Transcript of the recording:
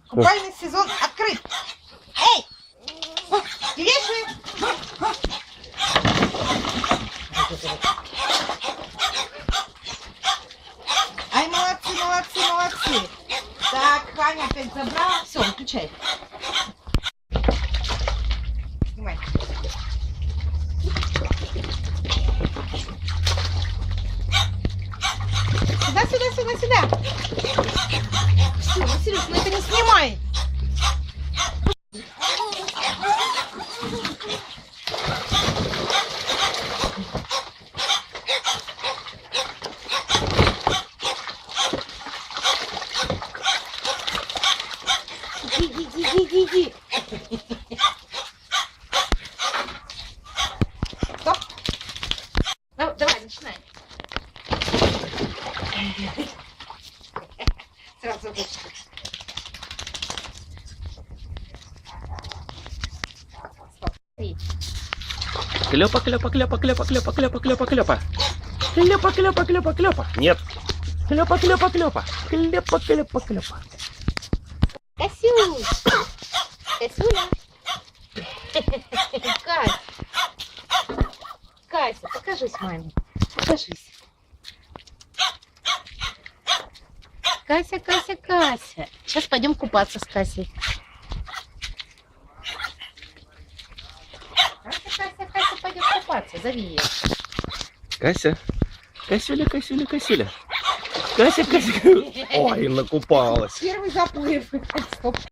Купальный сезон открыт. Эй! Леший! Ай, молодцы, молодцы, молодцы. Так, Ханя опять забрала. Все, выключай. Снимай. Сюда, сюда, сюда, сюда. Все, Василюш, ну это не снимай. Иди. Стоп. Давай, начинай. Сразу вышли. Стоп. Клёпа, клёпа, клёпа, клёпа, клёпа, клёпа, клёпа, клёпа. Клёпа, клёпа, клёпа, клёпа. Нет. Клёпа, клёпа, клёпа. Клёпа, клёпа, клёпа. Касюш! Касюля! Кась! Кася, покажись маме. Покажись. Кася, Кася, Кася. Сейчас пойдем купаться с Касей. Кася, пойдем купаться. Зови ее. Кася. Касюля, Касюля, Касюля. Кася, Кася. Ой, накупалась. Первый заплыв. Стоп.